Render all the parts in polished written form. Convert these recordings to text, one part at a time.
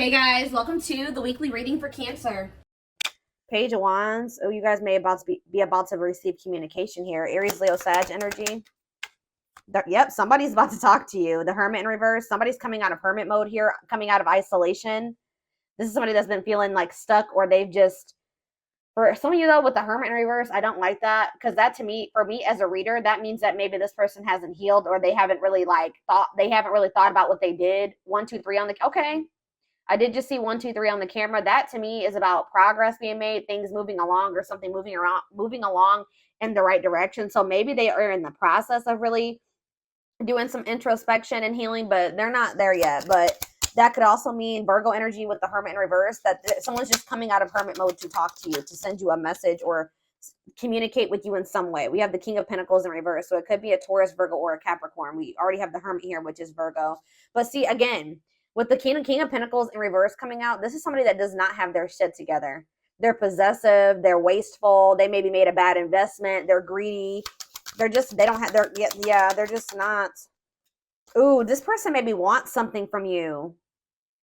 Hey guys, welcome to the weekly reading for Cancer. Page of Wands. Oh, you guys may be about to receive communication here. Aries, Leo, Sag energy. Yep, somebody's about to talk to you. The Hermit in reverse. Somebody's coming out of hermit mode here, coming out of isolation. This is somebody that's been feeling like stuck, or they've just, for some of you though, with the Hermit in reverse, I don't like that, because that, to me, for me as a reader, that means that maybe this person hasn't healed, or they haven't really thought about what they did. 1, 2, 3 on the, okay. I did just see 1, 2, 3 on the camera. That to me is about progress being made, things moving along, or something moving along in the right direction. So maybe they are in the process of really doing some introspection and healing, but they're not there yet. But that could also mean Virgo energy with the Hermit in reverse, that someone's just coming out of hermit mode to talk to you, to send you a message or communicate with you in some way. We have the King of Pentacles in reverse, so it could be a Taurus, Virgo, or a Capricorn. We already have the Hermit here, which is Virgo. But see, again, with the King of Pentacles in reverse coming out, this is somebody that does not have their shit together. They're possessive, they're wasteful, they maybe made a bad investment, they're greedy. They're just, they don't have, they're just not. Ooh, this person maybe wants something from you.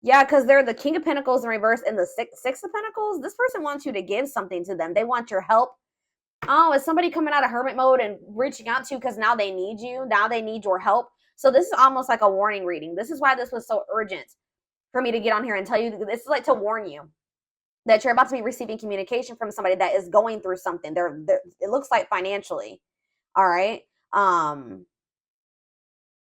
Yeah, because they're the King of Pentacles in reverse and the Six of Pentacles. This person wants you to give something to them. They want your help. Oh, is somebody coming out of hermit mode and reaching out to you because now they need you? Now they need your help. So this is almost like a warning reading. This is why this was so urgent for me to get on here and tell you. This is like to warn you that you're about to be receiving communication from somebody that is going through something. It looks like financially. All right.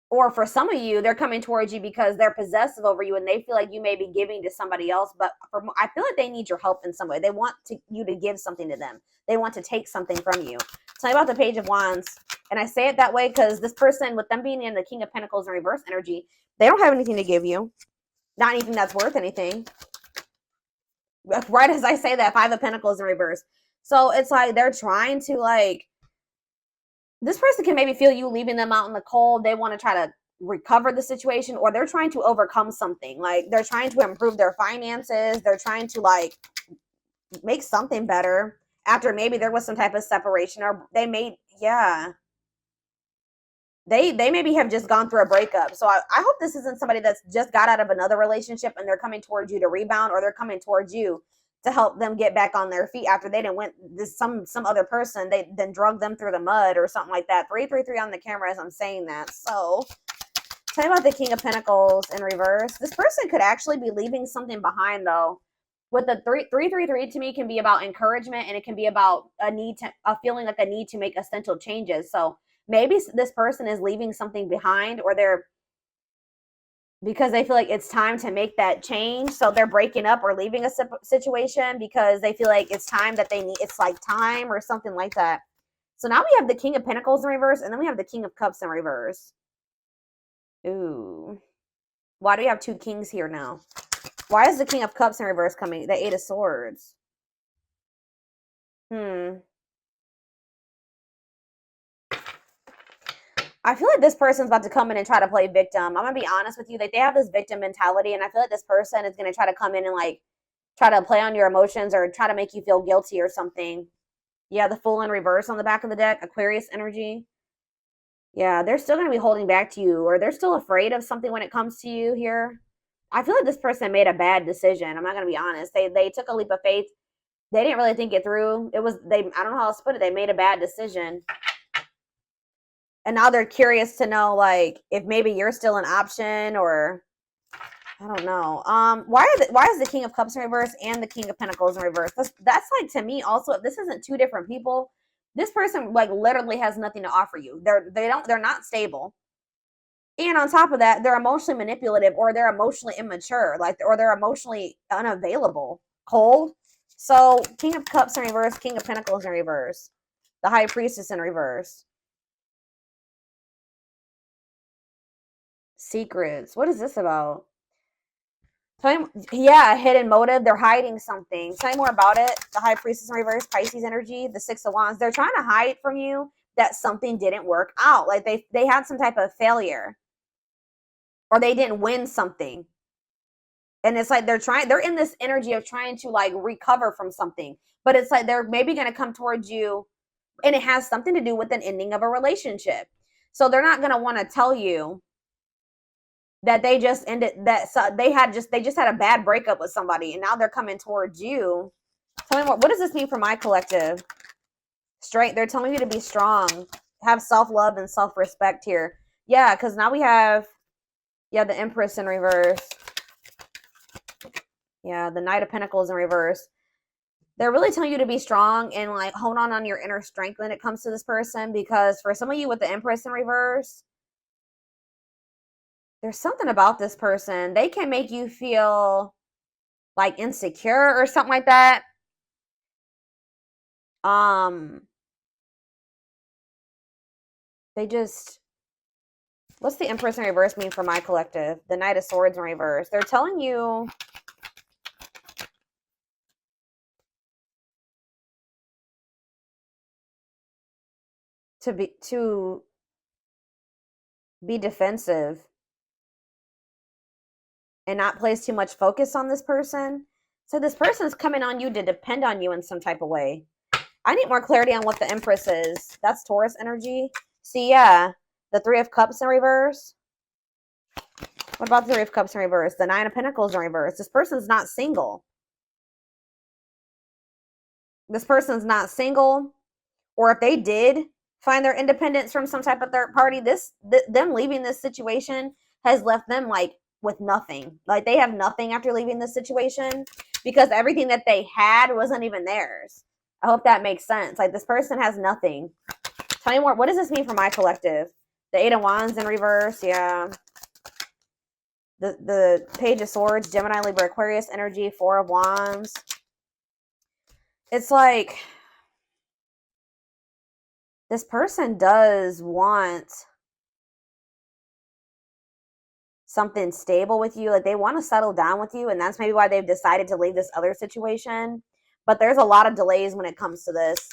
Or for some of you, they're coming towards you because they're possessive over you and they feel like you may be giving to somebody else. But I feel like they need your help in some way. They want you to give something to them. They want to take something from you. Tell me about the Page of Wands. And I say it that way because this person, with them being in the King of Pentacles in reverse energy, they don't have anything to give you. Not anything that's worth anything. Right as I say that, Five of Pentacles in reverse. So it's like they're trying to, like, this person can maybe feel you leaving them out in the cold. They want to try to recover the situation, or they're trying to overcome something. Like, they're trying to improve their finances. They're trying to, like, make something better after maybe there was some type of separation, or they may, yeah. They maybe have just gone through a breakup. So I hope this isn't somebody that's just got out of another relationship and they're coming towards you to rebound, or they're coming towards you to help them get back on their feet after they didn't went this some other person, they then drug them through the mud or something like that. 333 on the camera as I'm saying that. So tell me about the King of Pentacles in reverse. This person could actually be leaving something behind though. With the 333 to me can be about encouragement, and it can be about a feeling like a need to make essential changes. So maybe this person is leaving something behind, or they're, because they feel like it's time to make that change. So they're breaking up or leaving a situation because they feel like it's time that they need, it's like time or something like that. So now we have the King of Pentacles in reverse, and then we have the King of Cups in reverse. Ooh. Why do we have two kings here now? Why is the King of Cups in reverse coming? The Eight of Swords. I feel like this person's about to come in and try to play victim. I'm going to be honest with you. Like, they have this victim mentality, and I feel like this person is going to try to come in and, like, try to play on your emotions or try to make you feel guilty or something. Yeah, the Fool in reverse on the back of the deck. Aquarius energy. Yeah, they're still going to be holding back to you, or they're still afraid of something when it comes to you here. I feel like this person made a bad decision. I'm not going to be honest. They took a leap of faith. They didn't really think it through. I don't know how else to put it. They made a bad decision. And now they're curious to know, like, if maybe you're still an option, or I don't know. Why is the King of Cups in reverse and the King of Pentacles in reverse? That's like, to me also, if this isn't two different people, this person like literally has nothing to offer you. They're not stable. And on top of that, they're emotionally manipulative, or they're emotionally immature, like, or they're emotionally unavailable, cold. So King of Cups in reverse, King of Pentacles in reverse, the High Priestess in reverse. Secrets. What is this about? Yeah, hidden motive. They're hiding something. Tell me more about it. The High Priestess in reverse, Pisces energy, the Six of Wands. They're trying to hide from you that something didn't work out. Like, they had some type of failure, or they didn't win something. And it's like they're in this energy of trying to, like, recover from something. But it's like they're maybe going to come towards you, and it has something to do with an ending of a relationship. So they're not going to want to tell you that they just ended, that they just had a bad breakup with somebody and now they're coming towards you. Tell me what does this mean for my collective? Straight, they're telling you to be strong, have self-love and self-respect here. Yeah, because now we have, yeah, the Empress in reverse. Yeah, the Knight of Pentacles in reverse. They're really telling you to be strong and like hold on your inner strength when it comes to this person, because for some of you with the Empress in reverse, there's something about this person. They can make you feel like insecure or something like that. They just, what's the Empress in reverse mean for my collective? The Knight of Swords in reverse. They're telling you to be defensive and not place too much focus on this person. So this person is coming on you to depend on you in some type of way. I need more clarity on what the Empress is. That's Taurus energy. See, yeah, the Three of Cups in reverse. What about the Three of Cups in reverse? The Nine of Pentacles in reverse. This person's not single. This person's not single. Or if they did find their independence from some type of third party, them leaving this situation has left them like with nothing. Like they have nothing after leaving this situation because everything that they had wasn't even theirs. I hope that makes sense. Like this person has nothing. Tell me more. What does this mean for my collective? The Eight of Wands in reverse. Yeah. The Page of Swords, Gemini, Libra, Aquarius energy, Four of Wands. It's like this person does want something stable with you. Like they want to settle down with you, and that's maybe why they've decided to leave this other situation. But there's a lot of delays when it comes to this.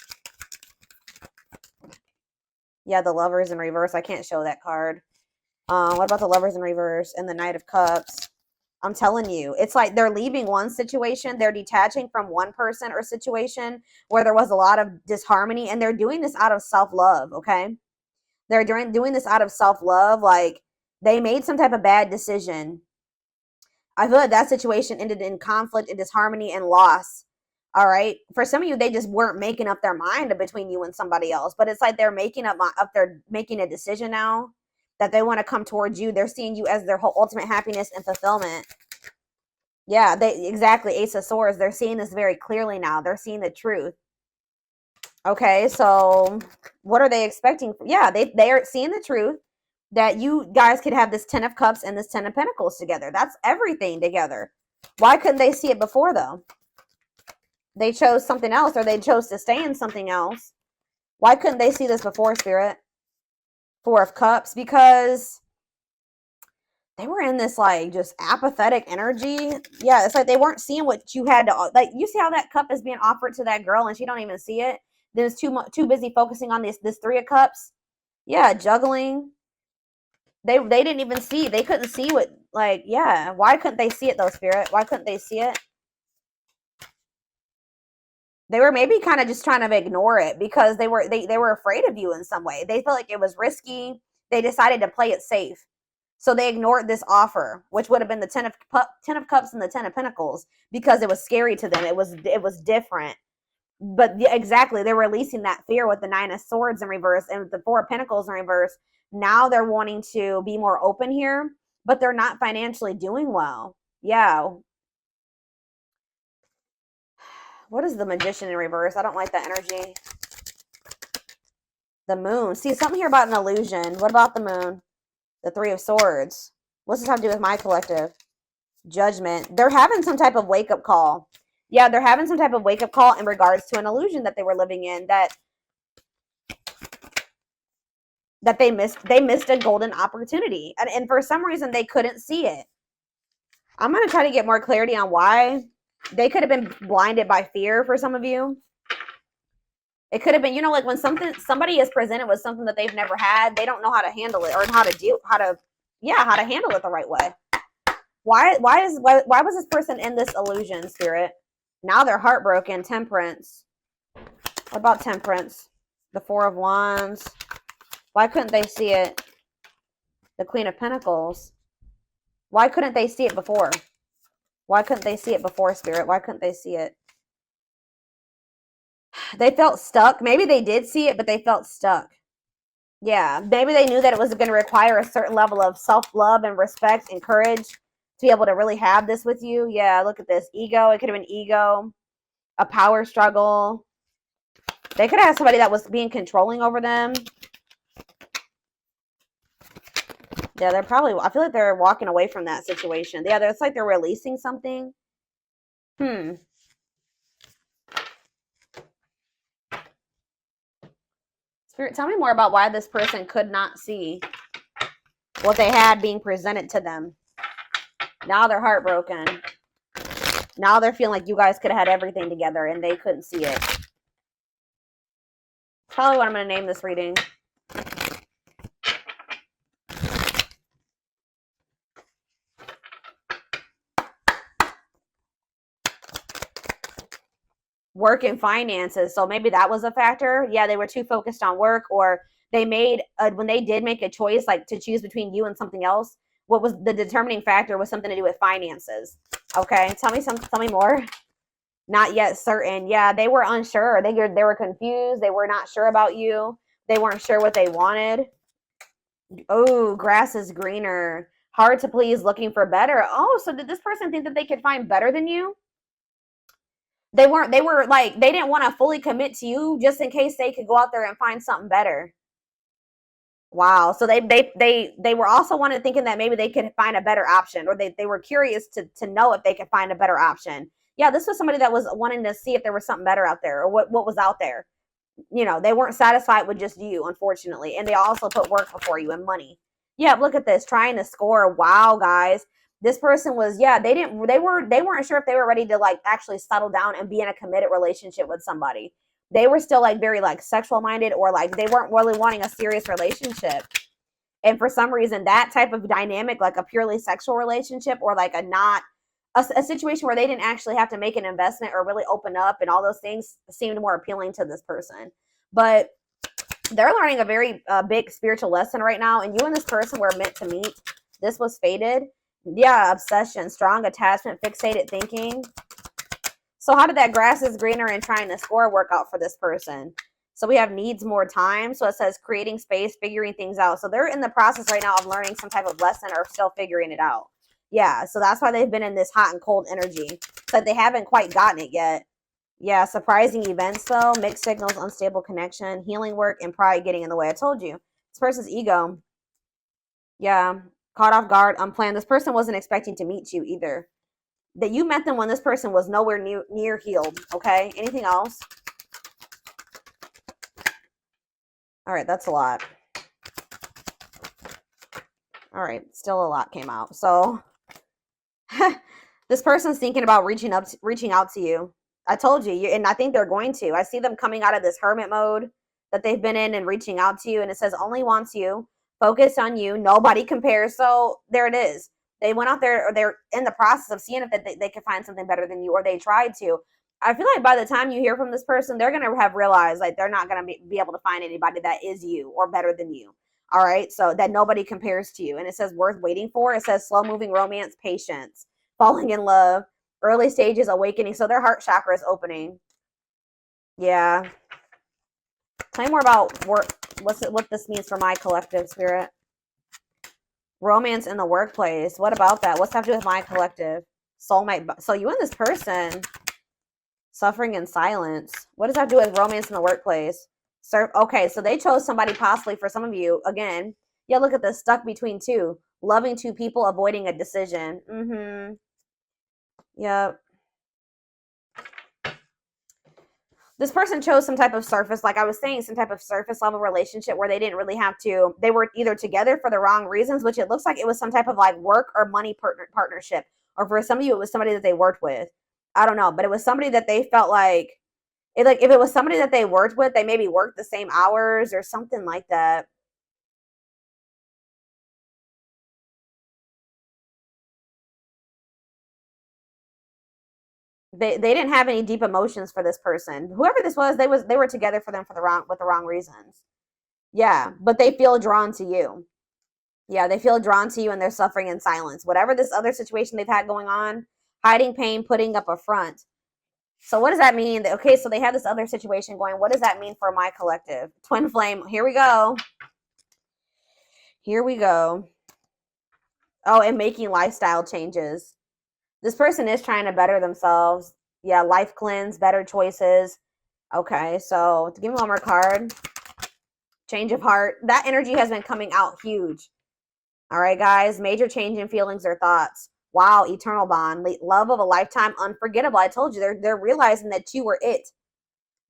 Yeah, the Lovers in reverse. I can't show that card. What about the Lovers in reverse and the Knight of Cups? I'm telling you, it's like they're leaving one situation. They're detaching from one person or situation where there was a lot of disharmony, and they're doing this out of self-love, okay? They're doing this out of self-love. Like they made some type of bad decision. I feel like that situation ended in conflict and disharmony and loss. All right. For some of you, they just weren't making up their mind between you and somebody else. But it's like they're making they're making a decision now that they want to come towards you. They're seeing you as their whole ultimate happiness and fulfillment. Yeah, exactly. Ace of Swords. They're seeing this very clearly now. They're seeing the truth. Okay, so what are they expecting? Yeah, they are seeing the truth that you guys could have this Ten of Cups and this Ten of Pentacles together. That's everything together. Why couldn't they see it before, though? They chose something else, or they chose to stay in something else. Why couldn't they see this before, Spirit? Four of Cups, because they were in this like just apathetic energy. Yeah, it's like they weren't seeing what you had to, like, you see how that cup is being offered to that girl and she don't even see it. There's too busy focusing on this Three of Cups. Yeah, juggling. They didn't even see. They couldn't see what, like, yeah. Why couldn't they see it though, Spirit? Why couldn't they see it? They were maybe kind of just trying to ignore it because they were afraid of you in some way. They felt like it was risky. They decided to play it safe. So they ignored this offer, which would have been the Ten of Cups and the Ten of Pentacles, because it was scary to them. It was different. But exactly, they're releasing that fear with the Nine of Swords in reverse and with the Four of Pentacles in reverse. Now they're wanting to be more open here, but they're not financially doing well. Yeah. What is the Magician in reverse? I don't like that energy. The Moon. See, something here about an illusion. What about the Moon? The Three of Swords. What's this have to do with my collective? Judgment. They're having some type of wake-up call. Yeah, they're having some type of wake-up call in regards to an illusion that they were living in, that they missed a golden opportunity. And for some reason, they couldn't see it. I'm going to try to get more clarity on why. They could have been blinded by fear for some of you. It could have been, like when somebody is presented with something that they've never had, they don't know how to handle it or how to handle it the right way. Why was this person in this illusion, Spirit? Now they're heartbroken. Temperance. What about Temperance? The Four of Wands. Why couldn't they see it? The Queen of Pentacles. Why couldn't they see it before? Why couldn't they see it before, Spirit? Why couldn't they see it? They felt stuck. Maybe they did see it, but they felt stuck. Yeah, maybe they knew that it was going to require a certain level of self-love and respect and courage to be able to really have this with you. Yeah, look at this. Ego. It could have been ego, a power struggle. They could have had somebody that was being controlling over them. Yeah, they're probably, I feel like they're walking away from that situation. Yeah, it's like they're releasing something. Spirit, tell me more about why this person could not see what they had being presented to them. Now they're heartbroken. Now they're feeling like you guys could have had everything together and they couldn't see it. Probably what I'm going to name this reading. Work and finances. So maybe that was a factor. Yeah, they were too focused on work, or they made, when they did make a choice, like to choose between you and something else, what was the determining factor was something to do with finances. Okay, tell me more. Not yet certain. Yeah, they were unsure. They were confused. They were not sure about you. They weren't sure what they wanted. Oh, grass is greener. Hard to please, looking for better. Oh, so did this person think that they could find better than you? They were like, they didn't want to fully commit to you just in case they could go out there and find something better. Wow. So they were also thinking that maybe they could find a better option, or they were curious to know if they could find a better option. Yeah, this was somebody that was wanting to see if there was something better out there, or what was out there. You know, they weren't satisfied with just you, unfortunately. And they also put work before you and money. Yeah, look at this, trying to score. Wow, guys. This person was, yeah, they weren't sure if they were ready to like actually settle down and be in a committed relationship with somebody. They were still like very like sexual minded, or like they weren't really wanting a serious relationship. And for some reason, that type of dynamic, like a purely sexual relationship, or like a situation where they didn't actually have to make an investment or really open up and all those things, seemed more appealing to this person. But they're learning a very big spiritual lesson right now, and you and this person were meant to meet. This was fated. Yeah, obsession, strong attachment, fixated thinking. So how did that grass is greener and trying to score work out for this person? So we have needs more time. So it says creating space, figuring things out. So they're in the process right now of learning some type of lesson, or still figuring it out. Yeah, so that's why they've been in this hot and cold energy. But they haven't quite gotten it yet. Yeah, surprising events though, mixed signals, unstable connection, healing work, and pride getting in the way. I told you. This person's ego. Yeah, caught off guard, unplanned. This person wasn't expecting to meet you either. That you met them when this person was nowhere near healed. Okay, anything else? All right, that's a lot. All right, still a lot came out. So this person's thinking about reaching out to you. I told you, and I think they're going to. I see them coming out of this hermit mode that they've been in and reaching out to you. And it says only wants you, focus on you, nobody compares. So there it is. They went out there, or they're in the process of seeing if they could find something better than you, or they tried to. I feel like by the time you hear from this person, they're going to have realized like they're not going to be able to find anybody that is you or better than you. All right. So that nobody compares to you. And it says worth waiting for. It says slow moving romance, patience, falling in love, early stages, awakening. So their heart chakra is opening. Yeah. Tell me more about what this means for my collective, Spirit. Romance in the workplace. What about that? What's that have to do with my collective? Soulmate. So you and this person, suffering in silence. What does that do with romance in the workplace? Okay, so they chose somebody possibly for some of you. Again, yeah, look at this, stuck between two. Loving two people, avoiding a decision. Yep. This person chose some type of surface, like I was saying, some type of surface level relationship where they didn't really have to, they were either together for the wrong reasons, which it looks like it was some type of like work or money partnership. Or for some of you, it was somebody that they worked with. I don't know, but it was somebody that they felt like if it was somebody that they worked with, they maybe worked the same hours or something like that. They didn't have any deep emotions for this person. Whoever this was, they were together with the wrong reasons. Yeah, but they feel drawn to you. Yeah, they feel drawn to you and they're suffering in silence. Whatever this other situation they've had going on, hiding pain, putting up a front. So what does that mean? Okay, so they have this other situation going. What does that mean for my collective? Twin flame. Here we go. Here we go. Oh, and making lifestyle changes. This person is trying to better themselves. Yeah, life cleanse, better choices. Okay, so give me one more card. Change of heart. That energy has been coming out huge. All right, guys. Major change in feelings or thoughts. Wow, eternal bond. Love of a lifetime, unforgettable. I told you, they're realizing that you were it.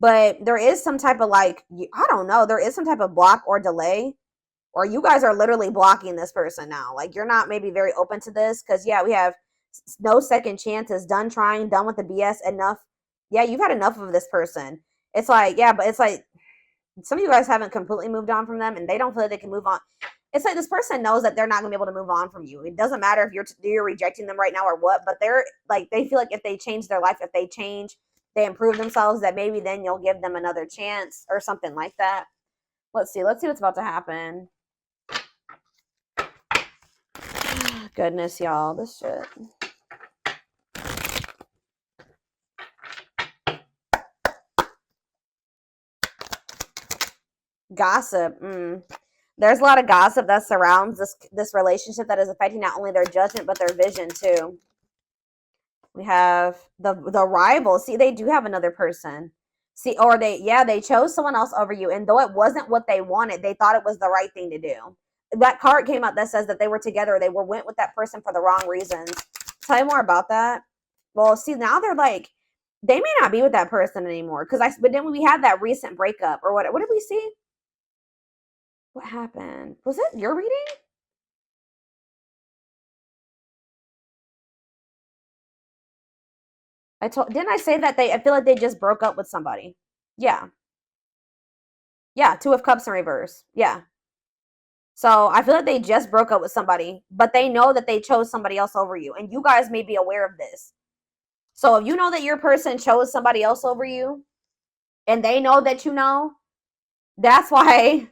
But there is some type of I don't know. There is some type of block or delay. Or you guys are literally blocking this person now. Like, you're not maybe very open to this. Because, yeah, we have no second chances. Done trying. Done with the BS. Enough. Yeah, you've had enough of this person. It's like, yeah, but it's like some of you guys haven't completely moved on from them. And they don't feel like they can move on. It's like this person knows that they're not going to be able to move on from you. It doesn't matter if you're rejecting them right now or what. But they're like, they feel like if they change their life, if they change, they improve themselves, that maybe then you'll give them another chance or something like that. Let's see what's about to happen. Goodness, y'all, this shit. Gossip. There's a lot of gossip that surrounds this relationship that is affecting not only their judgment but their vision too. We have the rival. See, they do have another person. See, or they chose someone else over you, and though it wasn't what they wanted, they thought it was the right thing to do. That card came out that says that they were together. They went with that person for the wrong reasons. Tell you more about that. Well, see, now they're like, they may not be with that person anymore. But then we had that recent breakup or what did we see? What happened? Was it your reading? Didn't I say that I feel like they just broke up with somebody? Yeah. Yeah, Two of Cups in reverse. Yeah. So I feel like they just broke up with somebody, but they know that they chose somebody else over you. And you guys may be aware of this. So if you know that your person chose somebody else over you, and they know that you know, that's why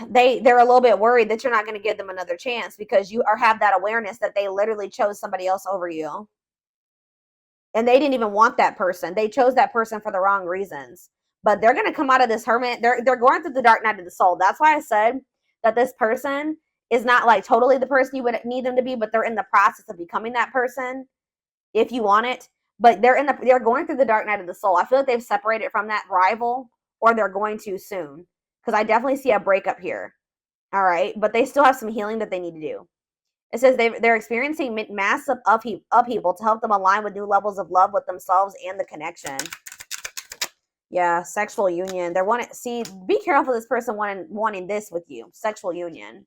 they're a little bit worried that you're not going to give them another chance, because you have that awareness that they literally chose somebody else over you. And they didn't even want that person. They chose that person for the wrong reasons. But they're going to come out of this hermit. They're going through the dark night of the soul. That's why I said that this person is not like totally the person you would need them to be, but they're in the process of becoming that person if you want it. But they're going through the dark night of the soul. I feel like they've separated from that rival, or they're going to soon, because I definitely see a breakup here. All right, but they still have some healing that they need to do. It says they're experiencing massive upheaval to help them align with new levels of love with themselves and the connection. Yeah, sexual union. Be careful this person wanting this with you. Sexual union.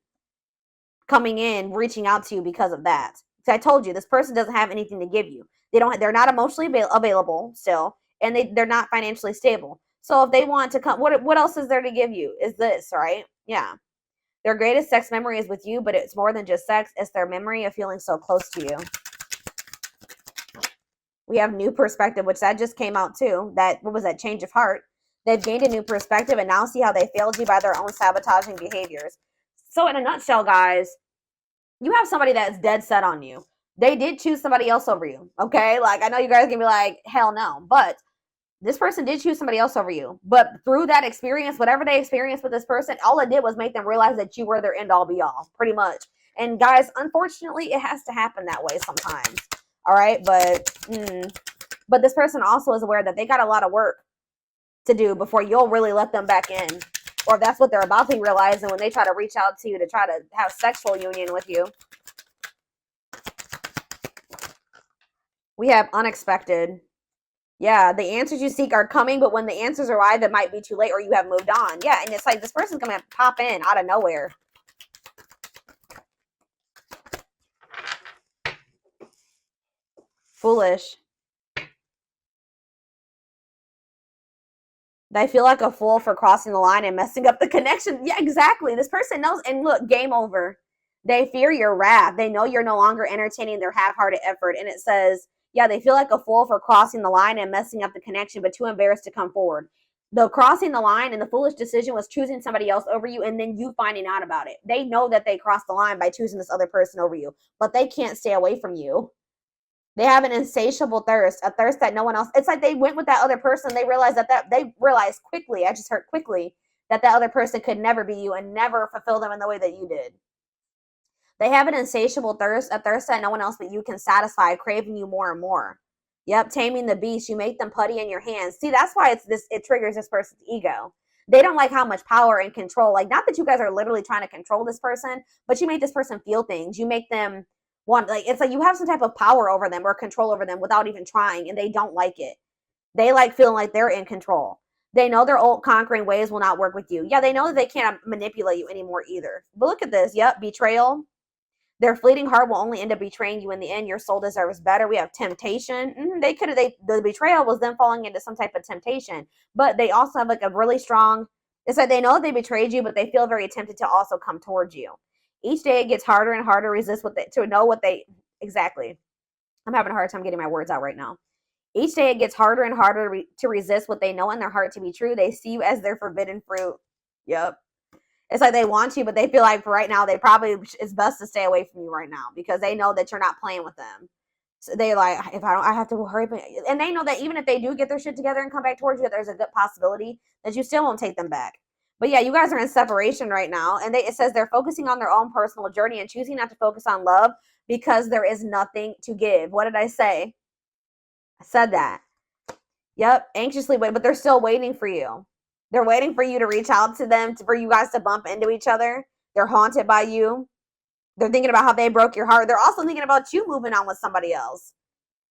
Coming in, reaching out to you because of that. So I told you, this person doesn't have anything to give you. They're not emotionally available still, and they're not financially stable. So if they want to come, what else is there to give you? Is this, right? Yeah. Their greatest sex memory is with you, but it's more than just sex. It's their memory of feeling so close to you. We have new perspective, which that just came out too. What was that? Change of heart. They've gained a new perspective and now see how they failed you by their own sabotaging behaviors. So in a nutshell, guys, you have somebody that's dead set on you. They did choose somebody else over you. Okay? Like, I know you guys can be like, hell no. But this person did choose somebody else over you. But through that experience, whatever they experienced with this person, all it did was make them realize that you were their end all be all, pretty much. And guys, unfortunately, it has to happen that way sometimes. All right? But this person also is aware that they got a lot of work to do before you'll really let them back in. Or that's what they're about to realize, and when they try to reach out to you to try to have sexual union with you. We have unexpected. Yeah, the answers you seek are coming, but when the answers arrive, it might be too late or you have moved on. Yeah, and it's like this person's going to pop in out of nowhere. Foolish. They feel like a fool for crossing the line and messing up the connection. Yeah, exactly. This person knows. And look, game over. They fear your wrath. They know you're no longer entertaining their half-hearted effort. And it says, yeah, they feel like a fool for crossing the line and messing up the connection, but too embarrassed to come forward. The crossing the line and the foolish decision was choosing somebody else over you and then you finding out about it. They know that they crossed the line by choosing this other person over you, but they can't stay away from you. They have an insatiable thirst, a thirst that no one else. It's like they went with that other person. They realized they realized quickly. I just heard quickly that other person could never be you and never fulfill them in the way that you did. They have an insatiable thirst, a thirst that no one else but you can satisfy, craving you more and more. Yep, taming the beast. You make them putty in your hands. See, that's why it triggers this person's ego. They don't like how much power and control. Like, not that you guys are literally trying to control this person, but you make this person feel things. You make them want, like, it's like you have some type of power over them or control over them without even trying, and they don't like it. They like feeling like they're in control. They know their old conquering ways will not work with you. Yeah, they know that they can't manipulate you anymore either. But look at this. Yep, betrayal. Their fleeting heart will only end up betraying you in the end. Your soul deserves better. We have temptation. The betrayal was them falling into some type of temptation, but they also have like a really strong, it's like they know they betrayed you, but they feel very tempted to also come towards you. Each day it gets harder and harder to resist exactly. I'm having a hard time getting my words out right now. Each day it gets harder and harder to resist what they know in their heart to be true. They see you as their forbidden fruit. Yep. It's like they want you, but they feel like for right now, it's best to stay away from you right now because they know that you're not playing with them. So they like, I have to hurry. And they know that even if they do get their shit together and come back towards you, there's a good possibility that you still won't take them back. But yeah, you guys are in separation right now. And it says they're focusing on their own personal journey and choosing not to focus on love because there is nothing to give. What did I say? I said that. Yep, anxiously wait, but they're still waiting for you. They're waiting for you to reach out to them, for you guys to bump into each other. They're haunted by you. They're thinking about how they broke your heart. They're also thinking about you moving on with somebody else.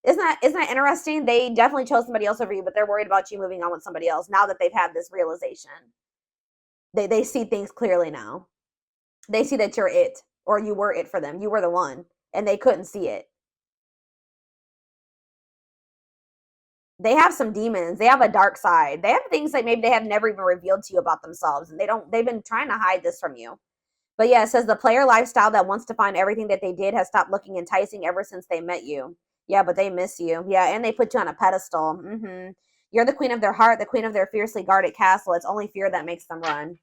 Isn't that interesting? They definitely chose somebody else over you, but they're worried about you moving on with somebody else now that they've had this realization. They see things clearly now. They see that you're it, or you were it for them. You were the one, and they couldn't see it. They have some demons. They have a dark side. They have things that maybe they have never even revealed to you about themselves. And they've been trying to hide this from you. But yeah, it says the player lifestyle that wants to find everything that they did has stopped looking enticing ever since they met you. Yeah, but they miss you. Yeah, and they put you on a pedestal. You're the queen of their heart, the queen of their fiercely guarded castle. It's only fear that makes them run.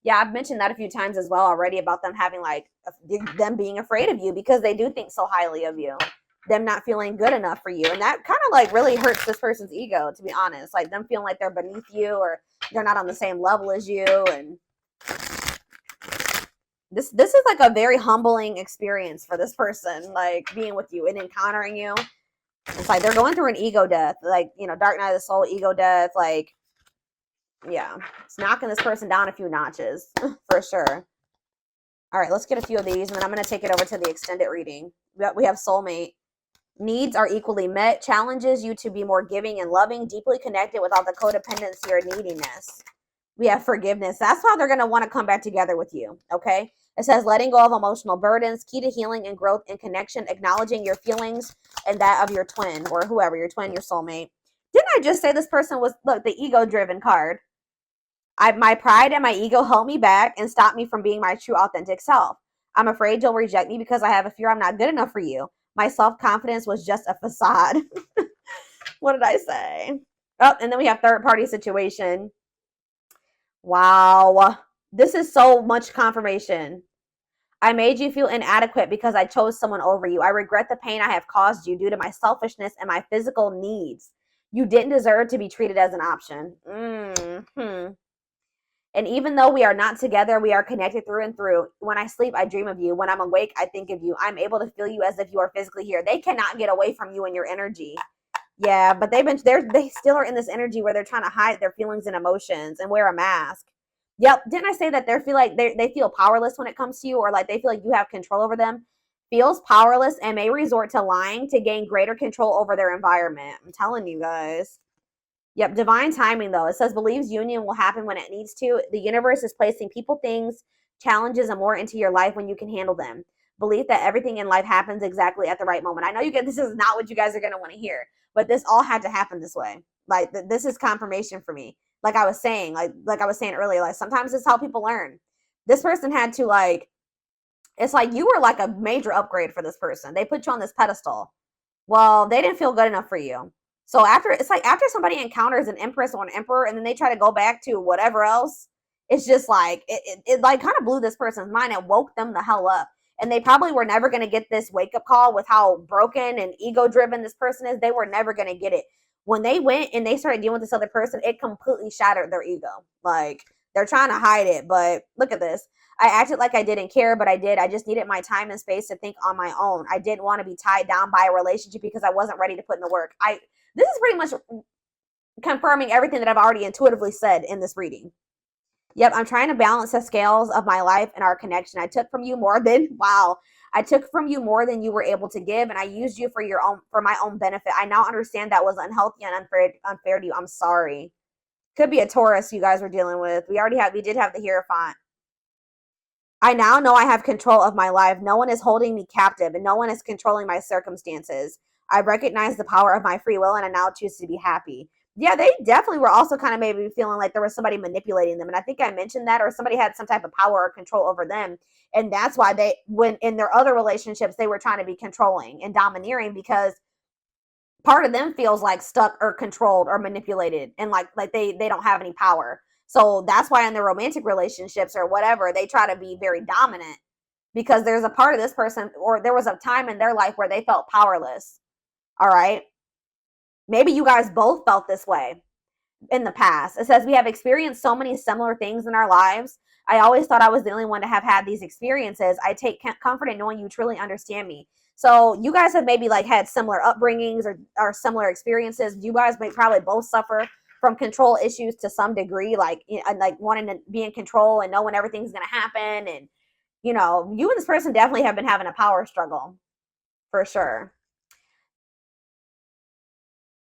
Yeah, I've mentioned that a few times as well already about them having them being afraid of you because they do think so highly of you. Them not feeling good enough for you, and that kind of really hurts this person's ego, to be honest. Like them feeling like they're beneath you or they're not on the same level as you. And this is like a very humbling experience for this person, like being with you and encountering you. It's like they're going through an ego death, dark night of the soul, ego death. Like, yeah, it's knocking this person down a few notches for sure. All right, let's get a few of these, and then I'm going to take it over to the extended reading. We have soulmate. Needs are equally met, challenges you to be more giving and loving, deeply connected without the codependency or neediness. We have forgiveness. That's how they're going to want to come back together with you, okay? It says letting go of emotional burdens, key to healing and growth and connection, acknowledging your feelings and that of your twin or whoever, your twin, your soulmate. Didn't I just say this person was, look, the ego-driven card? My pride and my ego held me back and stopped me from being my true authentic self. I'm afraid you'll reject me because I have a fear I'm not good enough for you. My self-confidence was just a facade. What did I say? Oh, and then we have third-party situation. Wow. This is so much confirmation. I made you feel inadequate because I chose someone over you. I regret the pain I have caused you due to my selfishness and my physical needs. You didn't deserve to be treated as an option. And even though we are not together, we are connected through and through. When I sleep, I dream of you. When I'm awake, I think of you. I'm able to feel you as if you are physically here. They cannot get away from you and your energy. Yeah, but they still are in this energy where they're trying to hide their feelings and emotions and wear a mask. Yep. Didn't I say that they feel powerless when it comes to you, or like they feel like you have control over them? Feels powerless and may resort to lying to gain greater control over their environment. I'm telling you guys. Yep, divine timing, though. It says, believes union will happen when it needs to. The universe is placing people, things, challenges, and more into your life when you can handle them. Belief that everything in life happens exactly at the right moment. I know this is not what you guys are going to want to hear, but this all had to happen this way. Like, this is confirmation for me. Like I was saying, like I was saying earlier, like sometimes it's how people learn. This person had to it's like you were like a major upgrade for this person. They put you on this pedestal. Well, they didn't feel good enough for you. So after, it's like after somebody encounters an empress or an emperor and then they try to go back to whatever else, it's just like it like kind of blew this person's mind and woke them the hell up. And they probably were never going to get this wake up call with how broken and ego driven this person is. They were never going to get it. When they went and they started dealing with this other person, it completely shattered their ego. Like, they're trying to hide it, but look at this. I acted like I didn't care, but I did. I just needed my time and space to think on my own. I didn't want to be tied down by a relationship because I wasn't ready to put in the work. This is pretty much confirming everything that I've already intuitively said in this reading. Yep, I'm trying to balance the scales of my life and our connection. I took from you more than, wow, I took from you more than you were able to give, and I used you for my own benefit. I now understand that was unhealthy and unfair to you. I'm sorry. Could be a Taurus you guys were dealing with. We did have the Hierophant. I now know I have control of my life. No one is holding me captive, and no one is controlling my circumstances. I recognize the power of my free will, and I now choose to be happy. Yeah, they definitely were also kind of maybe feeling like there was somebody manipulating them. And I think I mentioned that, or somebody had some type of power or control over them. And that's why when in their other relationships, they were trying to be controlling and domineering, because part of them feels like stuck or controlled or manipulated, and like they don't have any power. So that's why in their romantic relationships or whatever, they try to be very dominant, because there's a part of this person, or there was a time in their life where they felt powerless. All right. Maybe you guys both felt this way in the past. It says we have experienced so many similar things in our lives. I always thought I was the only one to have had these experiences. I take comfort in knowing you truly understand me. So you guys have maybe like had similar upbringings or similar experiences. You guys may probably both suffer from control issues to some degree, like wanting to be in control and know when everything's going to happen. And, you and this person definitely have been having a power struggle for sure.